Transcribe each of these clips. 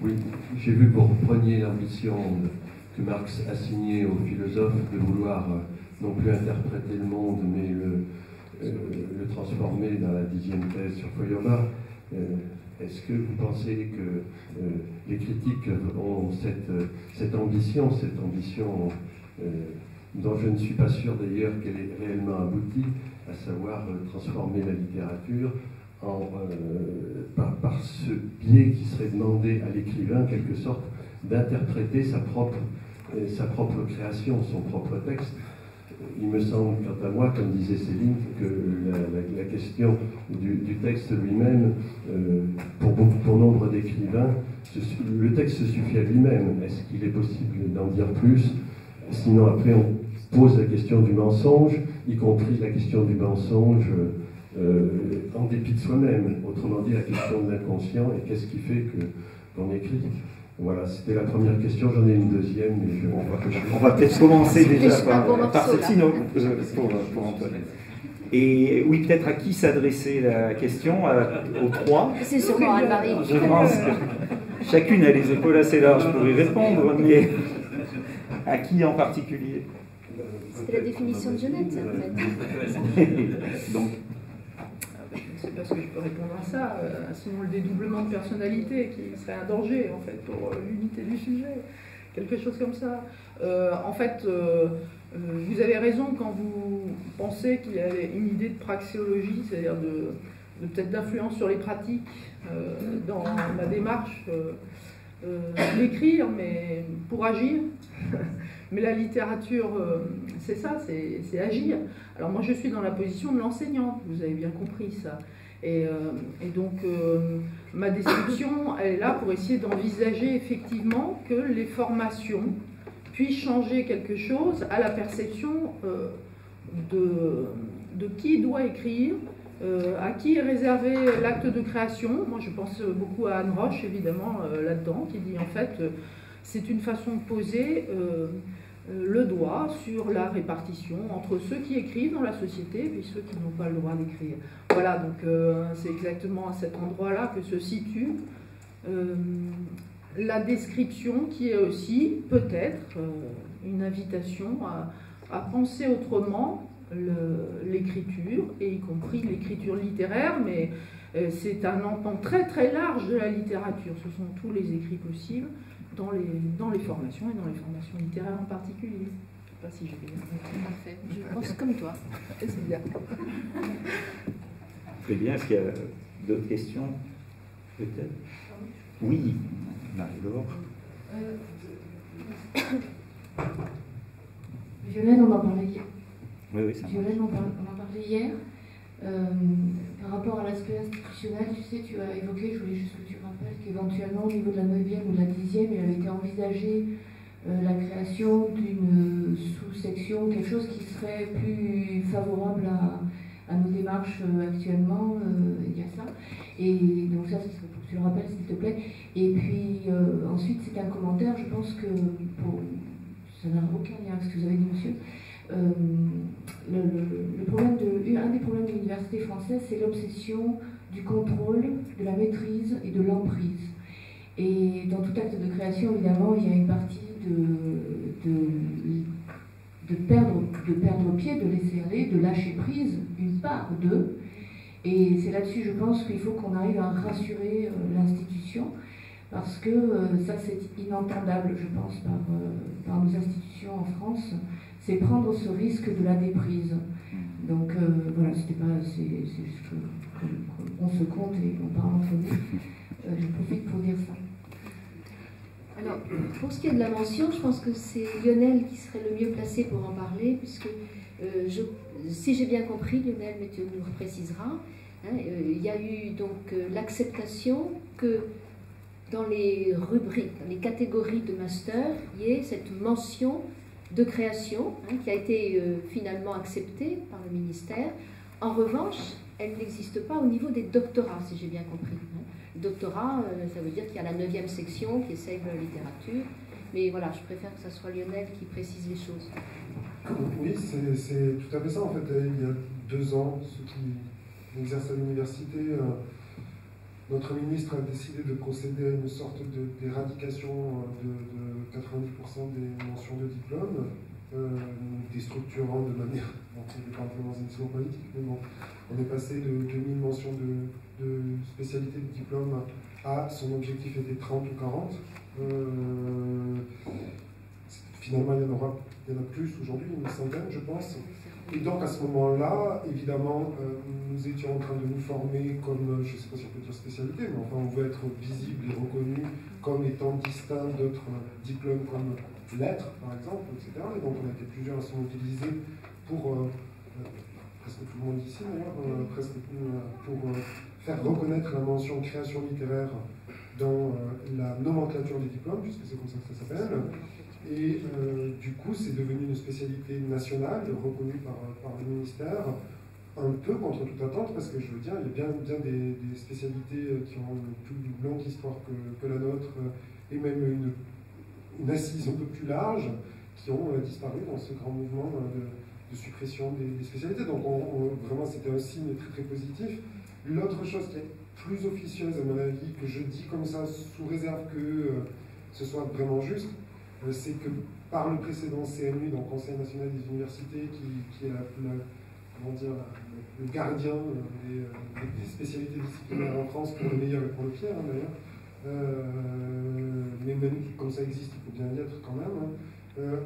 Oui, j'ai vu que vous repreniez l'ambition que Marx a signée aux philosophes de vouloir non plus interpréter le monde, mais le transformer dans la 10e thèse sur Feuerbach. Est-ce que vous pensez que les critiques ont cette ambition dont je ne suis pas sûr d'ailleurs qu'elle est réellement aboutie, à savoir transformer la littérature par ce biais qui serait demandé à l'écrivain, en quelque sorte, d'interpréter sa propre création, son propre texte? Il me semble, quant à moi, comme disait Céline, que la question du texte lui-même, pour nombre d'écrivains, le texte se suffit à lui-même. Est-ce qu'il est possible d'en dire plus? Sinon, après, on pose la question du mensonge, y compris la question du mensonge en dépit de soi-même. Autrement dit, la question de l'inconscient et qu'est-ce qui fait qu'on écrit. Voilà, c'était la première question. J'en ai une deuxième, mais on va peut-être commencer déjà par celle-ci pour Antoine. Et oui, peut-être à qui s'adressait la question? Aux trois? C'est sûrement Anne-Marie. Je pense que chacune a les épaules assez larges pour y répondre, mais à qui en particulier? C'est la définition de Jeunette, en fait. Donc, je ne sais pas ce que je peux répondre à ça, sinon le dédoublement de personnalité qui serait un danger en fait pour l'unité du sujet, quelque chose comme ça. En fait, vous avez raison quand vous pensez qu'il y a une idée de praxéologie, c'est-à-dire de peut-être d'influence sur les pratiques dans la démarche d'écrire, mais pour agir. Mais la littérature, c'est ça, c'est agir. Alors moi, je suis dans la position de l'enseignante, vous avez bien compris ça. Et donc, ma description, elle est là pour essayer d'envisager effectivement que les formations puissent changer quelque chose à la perception de qui doit écrire, à qui est réservé l'acte de création. Moi, je pense beaucoup à Anne Roche, évidemment, là-dedans, qui dit en fait, c'est une façon de poser le doigt sur la répartition entre ceux qui écrivent dans la société et puis ceux qui n'ont pas le droit d'écrire. Voilà, donc c'est exactement à cet endroit-là que se situe la description qui est aussi peut-être une invitation à penser autrement l'écriture, et y compris l'écriture littéraire, mais c'est un empan très très large de la littérature, ce sont tous les écrits possibles dans les formations, et dans les formations littéraires en particulier. Je ne sais pas si j'ai bien Parfait. Je pense comme toi. C'est bien. Très bien, est-ce qu'il y a d'autres questions? Peut-être. Oui, Marie-Laure. Violaine, on en parlait hier. Oui, ça Violaine, on en parlait hier. Par rapport à l'aspect institutionnel, tu sais, tu as évoqué, je voulais juste que tu rappelles qu'éventuellement au niveau de la 9e ou de la 10e, il avait été envisagé la création d'une sous-section, quelque chose qui serait plus favorable à nos démarches actuellement, il y a ça. Et donc ça serait pour que tu le rappelles s'il te plaît. Et puis ensuite, c'est un commentaire, je pense que ça n'a aucun lien avec ce que vous avez dit, monsieur. Un des problèmes de l'université française, c'est l'obsession du contrôle, de la maîtrise et de l'emprise. Et dans tout acte de création, évidemment, il y a une partie de perdre pied, de laisser aller, de lâcher prise, une part d'eux. Et c'est là-dessus, je pense, qu'il faut qu'on arrive à rassurer l'institution, parce que ça, c'est inentendable, je pense, par nos institutions en France. C'est prendre ce risque de la déprise. Donc voilà, c'est juste qu'on se compte et on parle entre nous. Je profite pour dire ça. Alors, pour ce qui est de la mention, je pense que c'est Lionel qui serait le mieux placé pour en parler, puisque si j'ai bien compris, Lionel, mais tu nous préciseras, il y a eu donc l'acceptation que dans les rubriques, dans les catégories de master, il y ait cette mention de création qui a été finalement acceptée par le ministère. En revanche, elle n'existe pas au niveau des doctorats, si j'ai bien compris. Doctorat, ça veut dire qu'il y a la 9e section qui essaye de la littérature. Mais voilà, je préfère que ce soit Lionel qui précise les choses. Oui, c'est tout à fait ça. En fait, il y a 2 ans, ceux qui exercent à l'université notre ministre a décidé de procéder à une sorte d'éradication de 90% des mentions de diplôme, déstructurant de manière, bon, on n'est pas dans une discours politique, mais bon, on est passé de 2000 mentions de spécialité de diplôme à son objectif était 30 ou 40. Finalement, il y en a plus aujourd'hui, une centaine, je pense. Et donc, à ce moment-là, évidemment, nous étions en train de nous former comme, je ne sais pas si on peut dire spécialité, mais enfin, on veut être visible et reconnu comme étant distinct d'autres diplômes comme lettres, par exemple, etc. Et donc, on était plusieurs à se mobiliser pour, presque tout le monde ici d'ailleurs, pour faire reconnaître la mention création littéraire dans la nomenclature des diplômes, puisque c'est comme ça que ça s'appelle. Et du coup, c'est devenu une spécialité nationale, reconnue par le ministère, un peu contre toute attente, parce que je veux dire, il y a bien des spécialités qui ont une plus longue histoire que la nôtre, et même une assise un peu plus large, qui ont disparu dans ce grand mouvement de suppression des spécialités. Donc vraiment, c'était un signe très très positif. L'autre chose qui est plus officieuse, à mon avis, que je dis comme ça, sous réserve que ce soit vraiment juste, c'est que par le précédent CNU, donc Conseil national des universités, qui est comment dire, le gardien des spécialités disciplinaires en France, pour le meilleur et pour le pire, hein, d'ailleurs, mais même comme ça existe, il faut bien y être quand même, hein,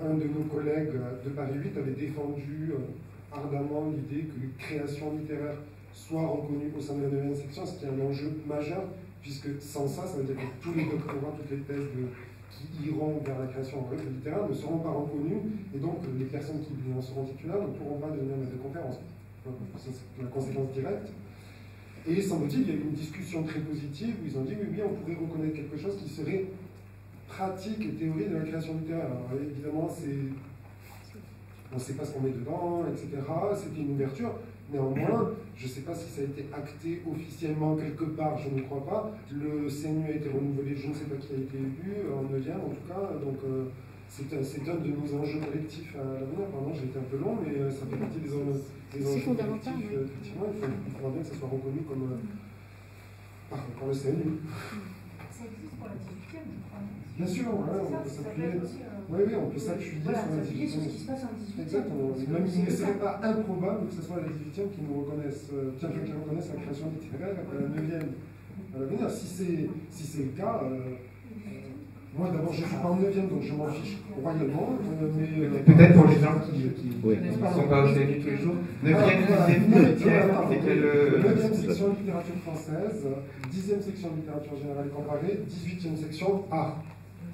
un de nos collègues de Paris 8 avait défendu ardemment l'idée que les créations littéraires soient reconnues au sein de la 9e section, ce qui est un enjeu majeur, puisque sans ça, ça veut dire que tous les doctorats, toutes les thèses qui iront vers la création littéraire ne seront pas reconnus, et donc les personnes qui en seront titulaires ne pourront pas devenir maîtres de conférence. Ça, c'est la conséquence directe. Et semble-t-il, il y a eu une discussion très positive où ils ont dit oui, on pourrait reconnaître quelque chose qui serait pratique et théorie de la création littéraire. Alors évidemment, on ne sait pas ce qu'on met dedans, etc. C'était une ouverture. Néanmoins, je ne sais pas si ça a été acté officiellement quelque part, je ne crois pas. Le CNU a été renouvelé, je ne sais pas qui a été élu, en 9e en tout cas. Donc c'est un de nos enjeux collectifs à l'avenir. Pardon, j'ai été un peu long, mais ça fait partie des enjeux collectifs. Effectivement, il faudra bien que ça soit reconnu comme par le CNU. Ça existe pour la 18e, je crois. Bien sûr, on peut s'appuyer. Oui, on peut s'appuyer sur la 18e. Sur ce qui se passe en 18e. Exactement. Même il ne serait pas improbable que ce soit la 18e qui nous reconnaisse, qui reconnaisse la création littéraire à la 9e. Si c'est le cas, moi d'abord je ne suis pas en 9e, donc je m'en fiche royalement. Peut-être pour les gens qui ne sont pas au CNU tous les jours. 9e, 18e, c'est quelle. 9e section littérature française, 10e section littérature générale comparée, 18e section art.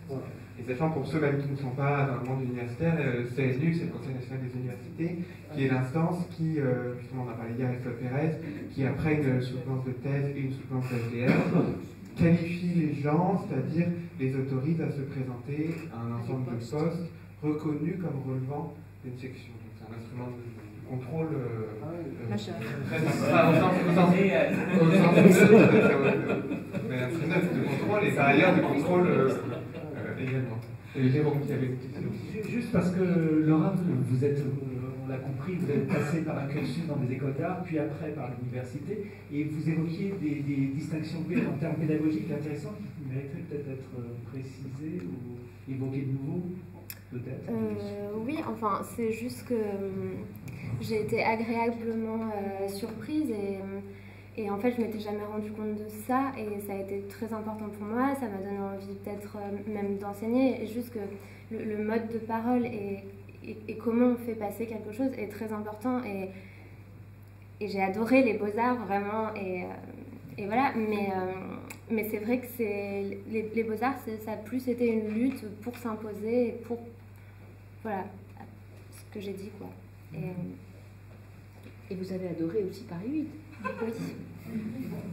Voilà. Et sachant pour ceux même qui ne sont pas dans le monde universitaire, le CNU, c'est le Conseil national des universités, qui est l'instance qui, justement on a parlé hier avec Claude Pérez, qui après une soutenance de thèse et une soutenance d'SDR, qualifie les gens, c'est-à-dire les autorise à se présenter à un ensemble de postes reconnus comme relevant d'une section. Donc c'est un instrument de contrôle mais un instrument de contrôle et par ailleurs de contrôle également. Et Jérôme qui avait une question. Juste parce que Laura, vous êtes, on l'a compris, vous êtes passé par un cursus dans des écoles d'art, puis après par l'université, et vous évoquiez des distinctions en termes pédagogiques intéressantes qui mériteraient peut-être d'être précisées ou évoquées de nouveau, peut-être. Oui, enfin, c'est juste que j'ai été agréablement surprise et en fait, je ne m'étais jamais rendu compte de ça et ça a été très important pour moi. Ça m'a donné envie peut-être même d'enseigner. Et juste que le mode de parole et comment on fait passer quelque chose est très important. Et j'ai adoré les beaux-arts, vraiment. Et voilà. Mais c'est vrai que les beaux-arts, ça a plus été une lutte pour s'imposer et pour... Voilà, ce que j'ai dit, quoi. Et vous avez adoré aussi Paris 8. Oui.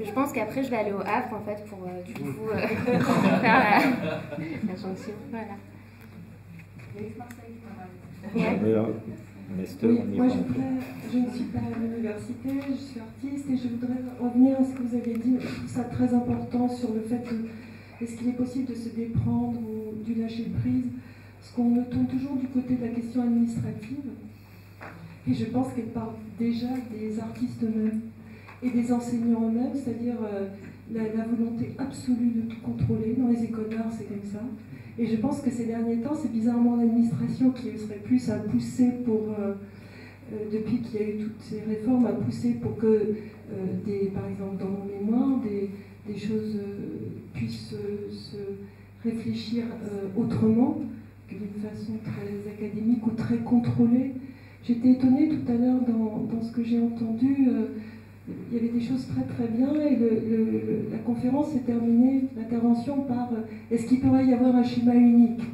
Je pense qu'après, je vais aller au Havre, en fait, pour du coup faire la jonction. Voilà. Oui, moi, je ne suis pas à l'université, je suis artiste et je voudrais revenir à ce que vous avez dit. Je trouve ça très important sur le fait que est-ce qu'il est possible de se déprendre ou du lâcher prise, parce qu'on tourne toujours du côté de la question administrative. Et je pense qu'elle part déjà des artistes eux-mêmes et des enseignants eux-mêmes, c'est-à-dire la volonté absolue de tout contrôler. Dans les écoles d'art, c'est comme ça. Et je pense que ces derniers temps, c'est bizarrement l'administration qui serait plus à pousser pour, depuis qu'il y a eu toutes ces réformes, à pousser pour que, par exemple dans mon mémoire, des choses puissent se réfléchir autrement que d'une façon très académique ou très contrôlée. J'étais étonnée tout à l'heure dans ce que j'ai entendu. Il y avait des choses très très bien et la conférence s'est terminée, l'intervention par est-ce qu'il pourrait y avoir un schéma unique?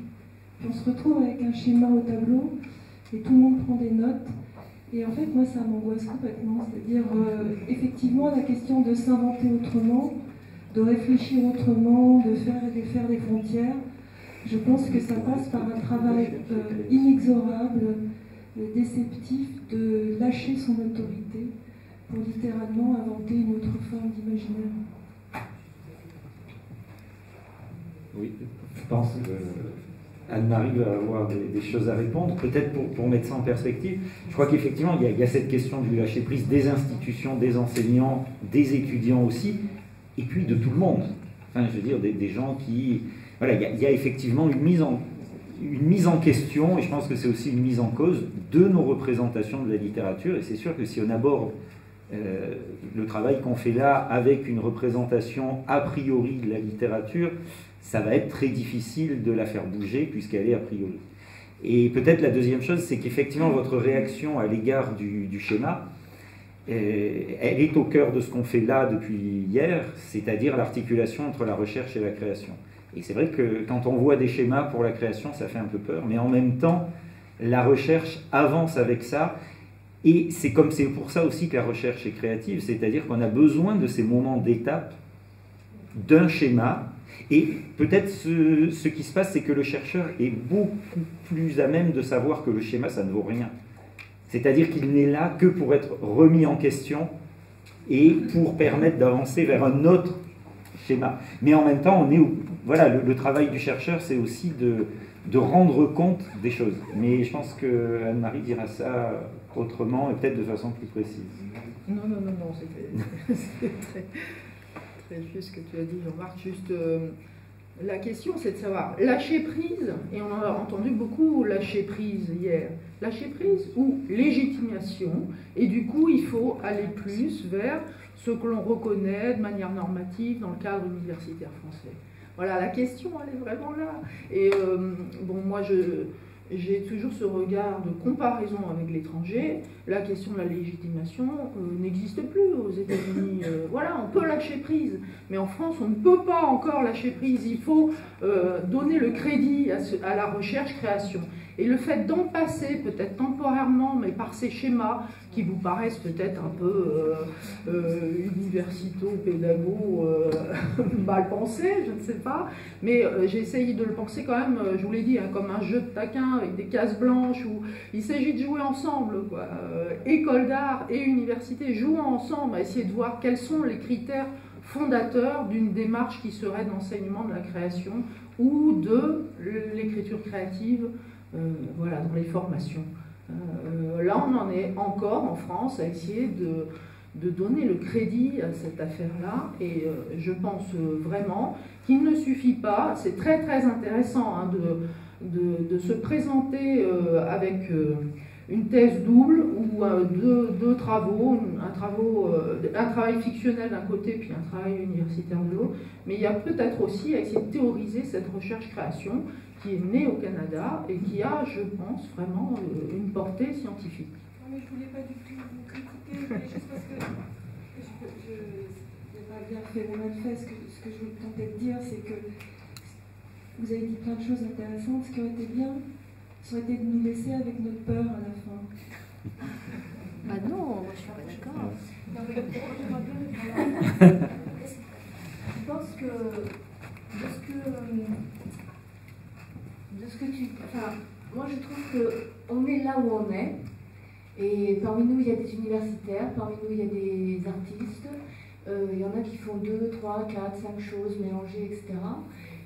Puis on se retrouve avec un schéma au tableau et tout le monde prend des notes. Et en fait, moi, ça m'angoisse complètement. C'est-à-dire, effectivement, la question de s'inventer autrement, de réfléchir autrement, de faire et défaire les frontières, je pense que ça passe par un travail inexorable, déceptif, de lâcher son autorité pour littéralement inventer une autre forme d'imaginaire. Oui, je pense que Anne-Marie va avoir des choses à répondre. Peut-être pour mettre ça en perspective, je crois qu'effectivement, il y a cette question du lâcher-prise des institutions, des enseignants, des étudiants aussi, et puis de tout le monde. Enfin, je veux dire, des gens qui... Voilà, il y a effectivement une mise en question, et je pense que c'est aussi une mise en cause de nos représentations de la littérature, et c'est sûr que si on aborde le travail qu'on fait là avec une représentation a priori de la littérature, ça va être très difficile de la faire bouger puisqu'elle est a priori. Et peut-être la deuxième chose, c'est qu'effectivement votre réaction à l'égard du schéma, elle est au cœur de ce qu'on fait là depuis hier, c'est-à-dire l'articulation entre la recherche et la création. Et c'est vrai que quand on voit des schémas pour la création, ça fait un peu peur, mais en même temps, la recherche avance avec ça. Et c'est pour ça aussi que la recherche est créative, c'est-à-dire qu'on a besoin de ces moments d'étape, d'un schéma, et peut-être ce qui se passe, c'est que le chercheur est beaucoup plus à même de savoir que le schéma, ça ne vaut rien. C'est-à-dire qu'il n'est là que pour être remis en question et pour permettre d'avancer vers un autre schéma. Mais en même temps, voilà, le travail du chercheur, c'est aussi de rendre compte des choses. Mais je pense que Anne-Marie dira ça autrement et peut-être de façon plus précise. Non, c'était très, très juste ce que tu as dit, Jean-Marc. Juste, la question, c'est de savoir, lâcher prise, et on a entendu beaucoup lâcher prise hier, lâcher prise ou légitimation, et du coup, il faut aller plus vers ce que l'on reconnaît de manière normative dans le cadre universitaire français. Voilà, la question, elle est vraiment là. Et bon, moi, j'ai toujours ce regard de comparaison avec l'étranger. La question de la légitimation n'existe plus aux États-Unis. Voilà, on peut lâcher prise, mais en France, on ne peut pas encore lâcher prise. Il faut donner le crédit à la recherche-création. Et le fait d'en passer, peut-être temporairement, mais par ces schémas qui vous paraissent peut-être un peu universito-pédago mal pensés, je ne sais pas, mais j'ai essayé de le penser quand même, je vous l'ai dit, hein, comme un jeu de taquin avec des cases blanches où il s'agit de jouer ensemble, quoi. École d'art et université jouant ensemble, à essayer de voir quels sont les critères fondateurs d'une démarche qui serait d'enseignement de la création ou de l'écriture créative. Voilà, dans les formations. Là, on en est encore en France à essayer de donner le crédit à cette affaire-là, et je pense vraiment qu'il ne suffit pas, c'est très très intéressant hein, de se présenter avec une thèse double ou deux travaux, un travail fictionnel d'un côté puis un travail universitaire de l'autre, mais il y a peut-être aussi à essayer de théoriser cette recherche-création qui est née au Canada et qui a, je pense, vraiment une portée scientifique. Non, mais je ne voulais pas du tout vous critiquer, mais juste parce que je n'ai pas bien fait ou mal fait. Ce que je voulais tenter de dire, c'est que vous avez dit plein de choses intéressantes. Ce qui aurait été bien, ça aurait été de nous laisser avec notre peur à la fin. Ah non, moi je suis pas d'accord. Non, mais je pense que de ce que tu... Enfin, moi je trouve qu'on est là où on est, et parmi nous il y a des universitaires, parmi nous il y a des artistes, il y en a qui font 2, 3, 4, 5 choses mélangées, etc.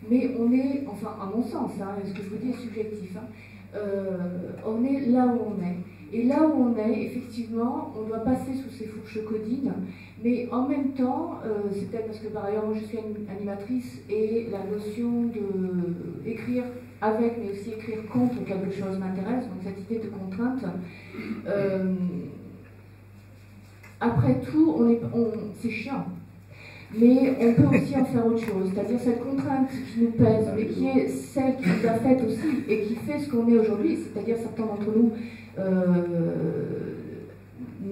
Mais on est, enfin à mon sens, hein, ce que je vous dis est subjectif, hein, on est là où on est. Et là où on est, effectivement, on doit passer sous ces fourches codines, mais en même temps, c'est peut-être parce que par ailleurs, moi je suis animatrice et la notion d'écrire avec, mais aussi écrire contre quelque chose m'intéresse, donc cette idée de contrainte. Après tout, c'est chiant. Mais on peut aussi en faire autre chose, c'est-à-dire cette contrainte qui nous pèse, mais qui est celle qui nous a faite aussi et qui fait ce qu'on est aujourd'hui, c'est-à-dire certains d'entre nous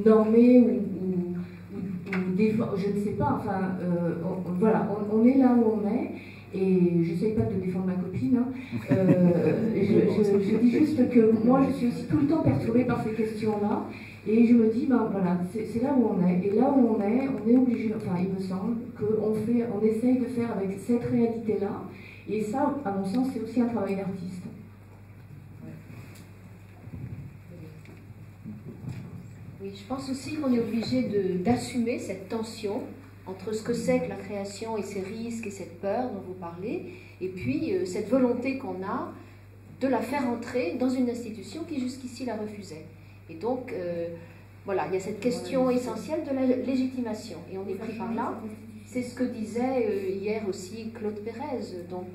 normés ou je ne sais pas, enfin, voilà, on est là où on est, et je n'essaye pas de défendre ma copine, hein. Je dis juste que moi je suis aussi tout le temps perturbée par ces questions-là. Et je me dis, ben voilà, c'est là où on est. Et là où on est obligé, enfin il me semble, qu'on essaye de faire avec cette réalité-là. Et ça, à mon sens, c'est aussi un travail d'artiste. Oui, je pense aussi qu'on est obligé d'assumer cette tension entre ce que c'est que la création et ses risques et cette peur dont vous parlez, et puis cette volonté qu'on a de la faire entrer dans une institution qui jusqu'ici la refusait. Et donc, voilà, il y a cette question essentielle de la légitimation. Et on est pris par là. C'est ce que disait hier aussi Claude Pérez. Donc,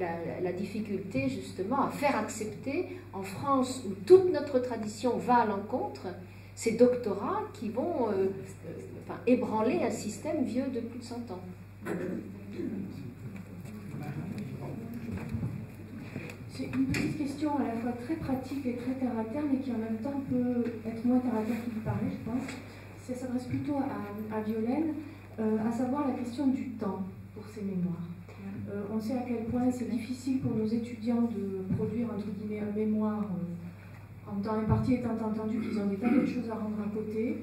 la difficulté, justement, à faire accepter, en France, où toute notre tradition va à l'encontre, ces doctorats qui vont ébranler un système vieux de plus de 100 ans. C'est une petite question à la fois très pratique et très terre à terre, mais qui en même temps peut être moins terre à terre que vous parlez, je pense. Ça s'adresse plutôt à Violaine, à savoir la question du temps pour ces mémoires. On sait à quel point c'est difficile pour nos étudiants de produire, entre guillemets, un mémoire en temps imparti, étant entendu qu'ils ont des tas de choses à rendre à côté.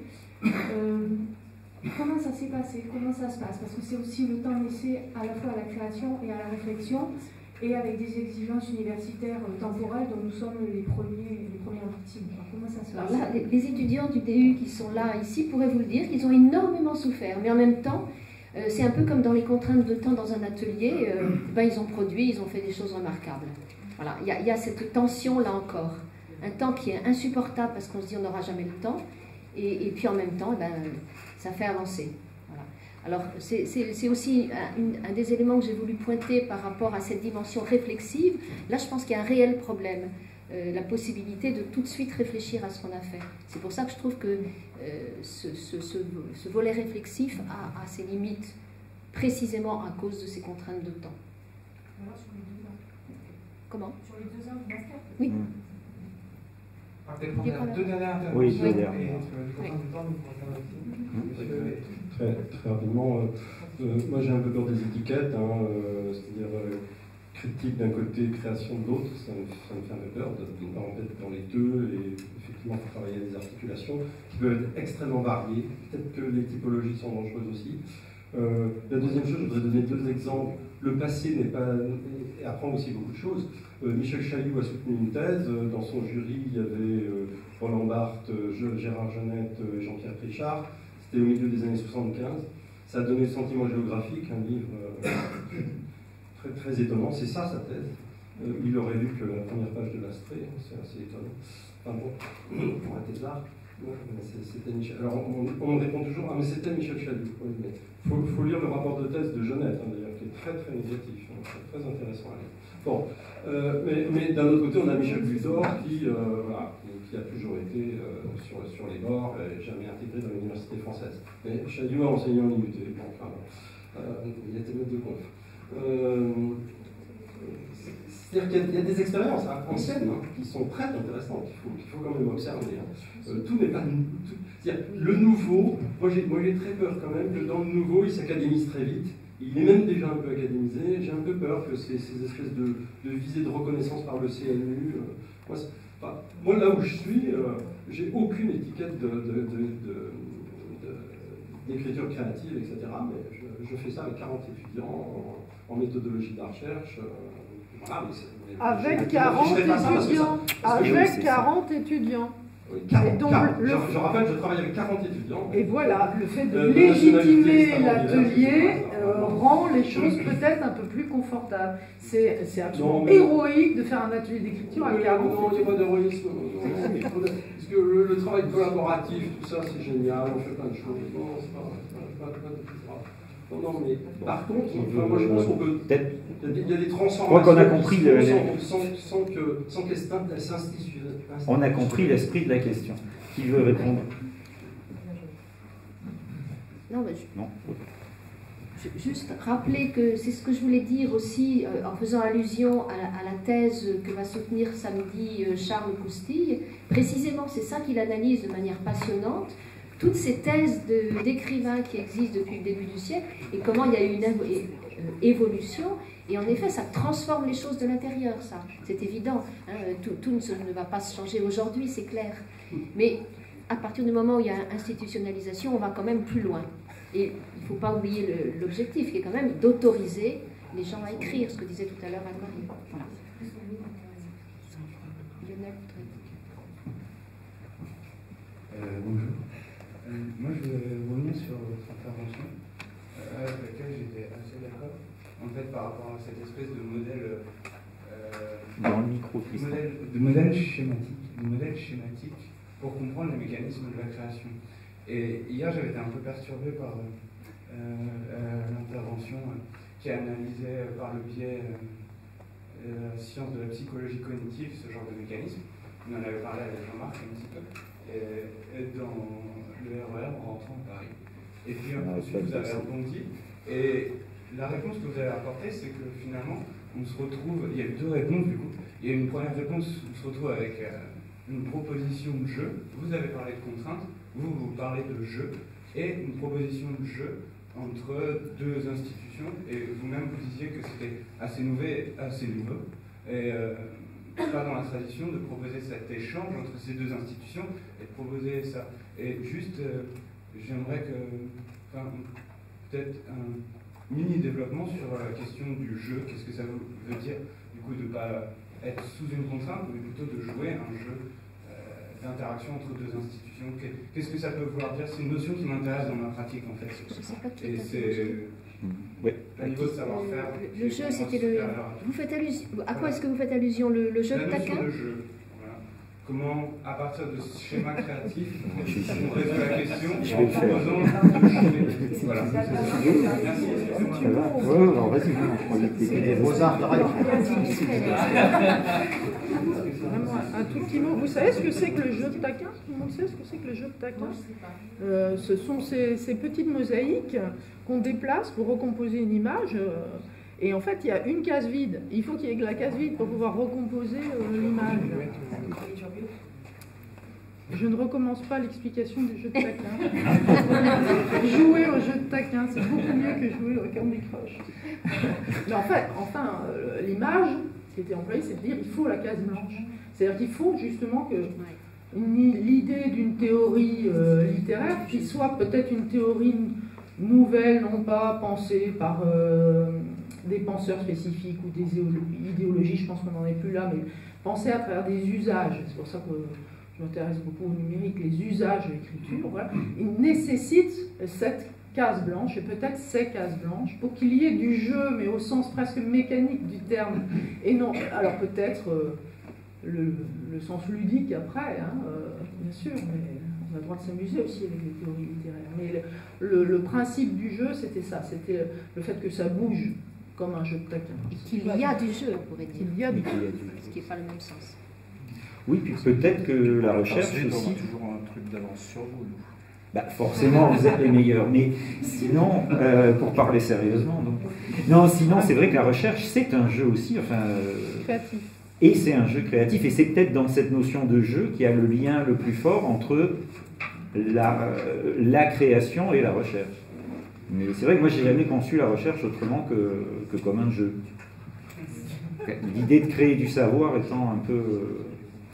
Comment ça s'est passé? Comment ça se passe? Parce que c'est aussi le temps laissé à la fois à la création et à la réflexion, et avec des exigences universitaires temporelles dont nous sommes les premières victimes. Alors, comment ça se passe? Alors là, les étudiants du DU qui sont là, ici, pourraient vous le dire qu'ils ont énormément souffert, mais en même temps, c'est un peu comme dans les contraintes de temps dans un atelier, ils ont produit, ils ont fait des choses remarquables. Voilà, il y a cette tension là encore, un temps qui est insupportable parce qu'on se dit on n'aura jamais le temps, et puis en même temps, ça fait avancer. Alors, c'est aussi un des éléments que j'ai voulu pointer par rapport à cette dimension réflexive. Là, je pense qu'il y a un réel problème, la possibilité de tout de suite réfléchir à ce qu'on a fait. C'est pour ça que je trouve que ce volet réflexif a ses limites, précisément à cause de ces contraintes de temps. Alors, sur les 2 ans. Comment? Sur les 2 ans du master. Oui. Peut-être prendre 2 dernières interventions. Oui, 2 dernières. Très rapidement, moi j'ai un peu peur des étiquettes, c'est-à-dire critique d'un côté, création de l'autre, ça me fait un peu peur de ne pas en être dans les deux, et effectivement il faut travailler à des articulations qui peuvent être extrêmement variées, peut-être que les typologies sont dangereuses aussi. La deuxième chose, je voudrais donner 2 exemples. Le passé n'est pas, et apprend aussi beaucoup de choses. Michel Chailloux a soutenu une thèse, dans son jury il y avait Roland Barthes, Gérard Genette et Jean-Pierre Prichard. C'était au milieu des années 75. Ça a donné le sentiment géographique, un livre très, très étonnant. C'est ça sa thèse. Il aurait lu que la première page de l'Astrée, c'est assez étonnant. Enfin bon, pour un thésard, c'était Michel. Alors on me répond toujours, mais c'était Michel Chailloux. Oui, mais faut lire le rapport de thèse de Genette, d'ailleurs, qui est très très négatif, très intéressant à lire. Bon, mais d'un autre côté, on a Michel Butor qui a toujours été sur les bords, jamais intégré dans l'université française. Mais Chailloux a enseigné en IUT, il était maître de conf. C'est-à-dire qu'il y a des expériences anciennes qui sont très intéressantes, qu'il faut quand même observer. Tout n'est pas... C'est-à-dire, le nouveau, moi j'ai très peur quand même que dans le nouveau, il s'académise très vite. Il est même déjà un peu académisé. J'ai un peu peur que ces espèces de visées de reconnaissance par le CNU... moi, là où je suis, j'ai aucune étiquette d'écriture créative, etc. Mais je fais ça avec 40 étudiants en méthodologie de la recherche. Avec 40 étudiants. Avec 40 étudiants. Oui, 40, je rappelle, je travaille avec 40 étudiants. Et voilà, le fait de légitimer l'atelier rend les choses peut-être un peu plus confortables. C'est absolument héroïque de faire un atelier d'écriture à 40. Non, il n'y a pas d'héroïsme. Parce que le travail collaboratif, tout ça, c'est génial, on fait plein de choses. Non, c'est pas non, mais par contre, moi je pense qu'on peut. Il y a des transformations. Je crois qu'on a compris sans que s'institue. On a compris l'esprit de la question. Qui veut répondre? Non, mais juste rappeler que c'est ce que je voulais dire aussi en faisant allusion à la thèse que va soutenir samedi Charles Coustille. Précisément, c'est ça qu'il analyse de manière passionnante. Toutes ces thèses d'écrivains qui existent depuis le début du siècle et comment il y a eu une évolution. Et en effet, ça transforme les choses de l'intérieur, ça. C'est évident. Hein, tout ne va pas se changer aujourd'hui, c'est clair. Mais à partir du moment où il y a institutionnalisation, on va quand même plus loin. Et il ne faut pas oublier l'objectif, qui est quand même d'autoriser les gens à écrire, ce que disait tout à l'heure Anne-Marie. Voilà. Lionel, bonjour. Moi, je vais revenir sur votre intervention, avec laquelle j'étais assez d'accord, en fait, par rapport à cette espèce de modèle, de modèle schématique pour comprendre les mécanismes de la création. Et hier, j'avais été un peu perturbé par l'intervention qui analysait par le biais de la science de la psychologie cognitive ce genre de mécanisme. On en avait parlé avec Jean-Marc un petit peu. Et dans le RER en rentrant à Paris. Et puis ensuite vous avez rebondi. Et la réponse que vous avez apportée, c'est que finalement, on se retrouve, il y a eu deux réponses du coup. Il y a une première réponse, on se retrouve avec une proposition de jeu. Vous avez parlé de contraintes, vous parlez de jeu, et une proposition de jeu entre deux institutions. Et vous-même, vous disiez que c'était assez nouveau, et pas dans la tradition de proposer cet échange entre ces deux institutions et de proposer ça. Et juste, j'aimerais que, peut-être un mini-développement sur la question du jeu. Qu'est-ce que ça veut dire, du coup, de ne pas être sous une contrainte, mais plutôt de jouer un jeu d'interaction entre deux institutions. Qu'est-ce que ça peut vouloir dire? C'est une notion qui m'intéresse dans ma pratique, en fait. Je sais pas tout et c'est au niveau de savoir-faire. Le jeu, c'était le. Vous faites allusion. À quoi est-ce que vous faites allusion? Le jeu de taquin? Le jeu. Voilà. Comment, à partir de ce schéma créatif, on résout la question en proposant de jouer. Voilà. Merci. Alors vas-y. Les beaux-arts, Vraiment un tout petit mot. Vous savez ce que c'est que le jeu de taquin? Tout le monde sait ce que c'est que le jeu de taquin? Ce sont ces petites mosaïques qu'on déplace pour recomposer une image. Et en fait, il y a une case vide. Il faut qu'il y ait de la case vide pour pouvoir recomposer l'image. Je ne recommence pas l'explication du jeu de taquin. Jouer au jeu de taquin, c'est beaucoup mieux que jouer au Candy Crush. Mais en fait, l'image qui était employée, c'est de dire il faut la case blanche. C'est-à-dire qu'il faut justement que l'idée d'une théorie littéraire, qui soit peut-être une théorie nouvelle, non pas pensée par des penseurs spécifiques ou des idéologies, je pense qu'on n'en est plus là, mais pensée à travers des usages. C'est pour ça que je m'intéresse beaucoup au numérique, les usages de l'écriture, voilà. Ils nécessitent cette case blanche, et peut-être ces cases blanches, pour qu'il y ait du jeu, mais au sens presque mécanique du terme, et non, alors peut-être le sens ludique après, hein, bien sûr, mais on a le droit de s'amuser aussi avec les théories littéraires. Mais le principe du jeu, c'était ça, c'était le fait que ça bouge comme un jeu de taquin. Qu'il y a du jeu, on pourrait dire. Il y a du jeu. Ce qui n'est pas le même sens. Oui, puis peut-être que la recherche aussi... On a toujours un truc d'avance sur vous, nous. Bah forcément, vous êtes les meilleurs. Mais sinon, pour parler sérieusement, donc... Non, sinon, c'est vrai que la recherche, c'est un jeu aussi, enfin... Créatif. Et c'est un jeu créatif. Et c'est peut-être dans cette notion de jeu qu'il y a le lien le plus fort entre la création et la recherche. Mais c'est vrai que moi, j'ai jamais conçu la recherche autrement que comme un jeu. L'idée de créer du savoir étant un peu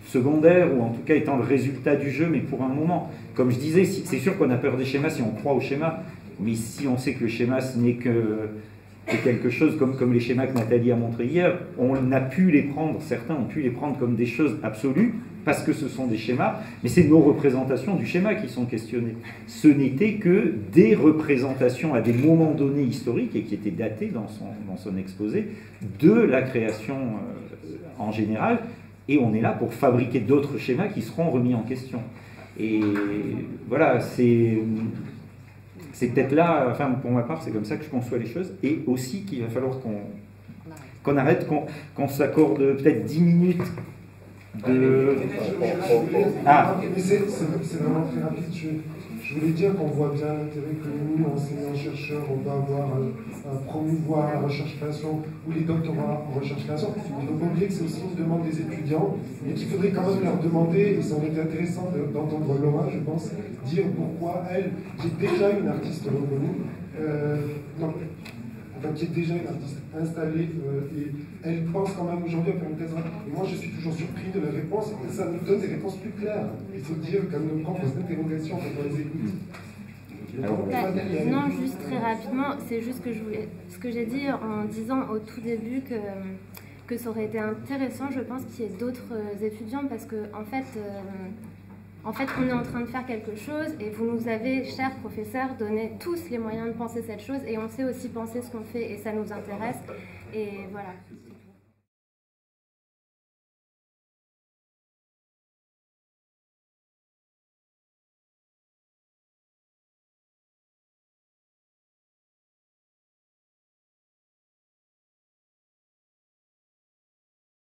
secondaire, ou en tout cas étant le résultat du jeu, mais pour un moment. Comme je disais, c'est sûr qu'on a peur des schémas si on croit au schéma, mais si on sait que le schéma, ce n'est que quelque chose comme les schémas que Nathalie a montré hier, on a pu les prendre, certains ont pu les prendre comme des choses absolues, parce que ce sont des schémas, mais c'est nos représentations du schéma qui sont questionnées. Ce n'était que des représentations à des moments donnés historiques, et qui étaient datées dans son exposé, de la création en général, et on est là pour fabriquer d'autres schémas qui seront remis en question. Et voilà, c'est peut-être là, enfin pour ma part, c'est comme ça que je conçois les choses, et aussi qu'il va falloir qu'on arrête, qu'on s'accorde peut-être 10 minutes de... Ah, mais c'est vraiment très rapide. Je voulais dire qu'on voit bien l'intérêt que nous, enseignants-chercheurs, on va avoir à promouvoir la recherche-création ou les doctorats en recherche-création. Il ne faut pas oublier que c'est aussi une demande des étudiants et qu'il faudrait quand même leur demander, et ça aurait été intéressant d'entendre Laura, je pense, dire pourquoi elle, qui est déjà une artiste reconnue, qui est déjà une artiste installée, et elle pense quand même aujourd'hui à faire une thèse. Et moi, je suis toujours surpris de la réponse, et ça nous donne des réponses plus claires. Il faut dire qu'elle nos propres interrogations quand on les écoute. Non, juste très rapidement, c'est juste que ce que j'ai dit en disant au tout début que ça aurait été intéressant, je pense, qu'il y ait d'autres étudiants, parce que en fait, on est en train de faire quelque chose, et vous nous avez, chers professeurs, donné tous les moyens de penser cette chose, et on sait aussi penser ce qu'on fait, et ça nous intéresse, et voilà.